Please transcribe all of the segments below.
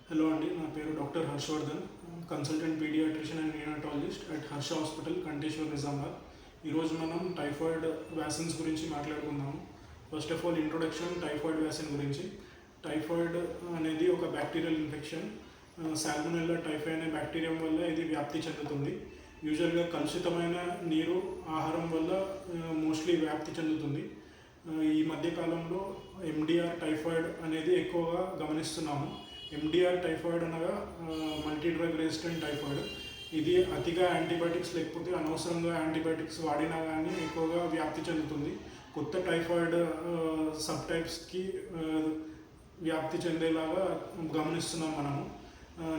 Hello అండి, నా పేరు doctor Harshavardhan, consultant paediatrician and neonatologist at Harsha Hospital, Kanteshwar, Nizamabad. ఈరోజు మనం టైఫాయిడ్ వ్యాక్సిన్స్ గురించి మాట్లాడుకుందాము. First of all introduction typhoid vaccine గురించి. టైఫాయిడ్ అనేది ఒక బ్యాక్టీరియల్ ఇన్ఫెక్షన్. సాల్మొనెల్లా టైఫాయి అనే బ్యాక్టీరియం వల్ల ఇది వ్యాప్తి చెందుతుంది. యూజువల్గా కలుషితమైన నీరు, ఆహారం వల్ల మోస్ట్లీ వ్యాప్తి చెందుతుంది. ఈ మధ్యకాలంలో ఎండిఆర్ టైఫాయిడ్ అనేది ఎక్కువగా గమనిస్తున్నాము. ఎండిఆర్ టైఫాయిడ్ అనగా మల్టీ డ్రగ్ రెసిస్టెంట్ టైఫాయిడ్. ఇది అతిగా యాంటీబయాటిక్స్ లేకపోతే అనవసరంగా యాంటీబయాటిక్స్ వాడినా కానీ ఎక్కువగా వ్యాప్తి చెందుతుంది. కొత్త టైఫాయిడ్ సబ్ టైప్స్కి వ్యాప్తి చెందేలాగా గమనిస్తున్నాం మనము.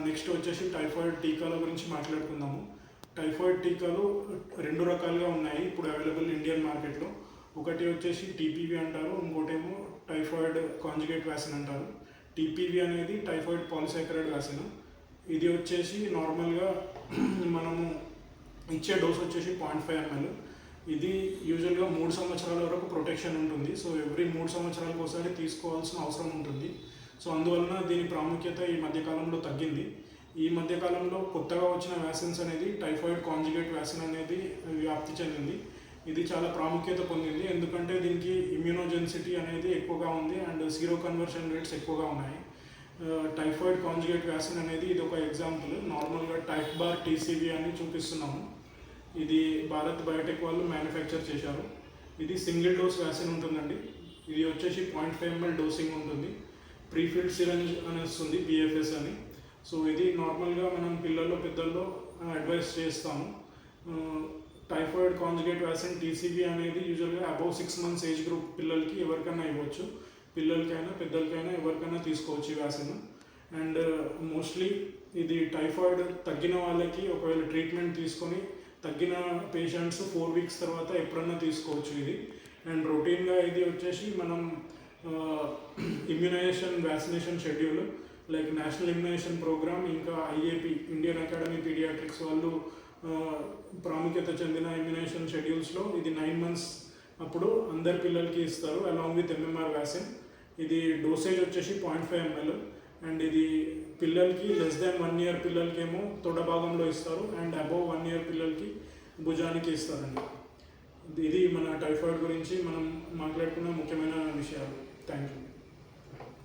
నెక్స్ట్ వచ్చేసి టైఫాయిడ్ టీకాల గురించి మాట్లాడుకుందాము. టైఫాయిడ్ టీకాలు రెండు రకాలుగా ఉన్నాయి ఇప్పుడు అవైలబుల్ ఇండియన్ మార్కెట్లో. ఒకటి వచ్చేసి టీపీవీ అంటారు, ఇంకోటేమో టైఫాయిడ్ కాంజుగేట్ వ్యాక్సిన్ అంటారు. టీపీవీ అనేది టైఫాయిడ్ పాలిసాకరైడ్ వ్యాక్సిన్. ఇది వచ్చేసి నార్మల్గా మనము ఇచ్చే డోస్ వచ్చేసి 0.5 ml. ఇది యూజువల్గా 3 సంవత్సరాల వరకు ప్రొటెక్షన్ ఉంటుంది. సో ఎవ్రీ 3 సంవత్సరాలకు ఒకసారి తీసుకోవాల్సిన అవసరం ఉంటుంది. సో అందువలన దీని ప్రాముఖ్యత ఈ మధ్యకాలంలో తగ్గింది. ఈ మధ్యకాలంలో కొత్తగా వచ్చిన వ్యాక్సిన్స్ అనేది టైఫాయిడ్ కాంజుగేట్ వ్యాక్సిన్ అనేది వ్యాప్తి చెందింది. ఇది చాలా ప్రాముఖ్యత పొందింది, ఎందుకంటే దీనికి ఇమ్యూనోజెన్సిటీ అనేది ఎక్కువగా ఉంది అండ్ సీరో కన్వర్షన్ రేట్స్ ఎక్కువగా ఉన్నాయి. టైఫాయిడ్ కాంజుగేట్ వ్యాక్సిన్ అనేది ఇది ఒక ఎగ్జాంపుల్. నార్మల్గా టైప్ బార్ టీసీవీ అని చూపిస్తున్నాము. ఇది భారత్ బయోటెక్ వాళ్ళు మ్యానుఫ్యాక్చర్ చేశారు. ఇది సింగిల్ డోస్ వ్యాక్సిన్ ఉంటుందండి. ఇది వచ్చేసి 0.5 ml డోసింగ్ ఉంటుంది. ప్రీఫిల్డ్ సిరంజ్ అని వస్తుంది, పిఎఫ్ఎస్ అని. సో ఇది నార్మల్గా మనం పిల్లల్లో పెద్దల్లో అడ్వైస్ చేస్తాము. టైఫాయిడ్ కాంజుగేట్ వ్యాక్సిన్ టీసీవీ అనేది యూజువల్గా అబౌవ్ 6 months ఏజ్ గ్రూప్ పిల్లలకి ఎవరికైనా ఇవ్వచ్చు. పిల్లలకైనా పెద్దలకైనా ఎవరికైనా తీసుకోవచ్చు ఈ వ్యాక్సిన్. అండ్ మోస్ట్లీ ఇది టైఫాయిడ్ తగ్గిన వాళ్ళకి ఒకవేళ ట్రీట్మెంట్ తీసుకొని తగ్గిన పేషెంట్స్ 4 weeks తర్వాత ఎప్పుడన్నా తీసుకోవచ్చు ఇది. అండ్ రొటీన్గా ఇది వచ్చేసి మనం immunisation vaccination schedule like National Immunisation Programme, ఇంకా ఐఏపీ ఇండియన్ అకాడమీ పీడియాట్రిక్స్ వాళ్ళు ప్రాముఖ్యత చెందిన ఇమ్యునైజేషన్ షెడ్యూల్స్లో ఇది 9 months అప్పుడు అందరి పిల్లలకి ఇస్తారు అలాంగ్ విత్ ఎంఎంఆర్ వ్యాక్సిన్. ఇది డోసేజ్ వచ్చేసి 0.5 ml అండ్ ఇది పిల్లలకి లెస్ దాన్ 1 year పిల్లలకేమో తొడ భాగంలో ఇస్తారు అండ్ అబౌవ్ 1 year పిల్లలకి భుజానికి ఇస్తారండి. ఇది మన టైఫాయిడ్ గురించి మనం మాట్లాడుకున్న ముఖ్యమైన విషయాలు. Thank you.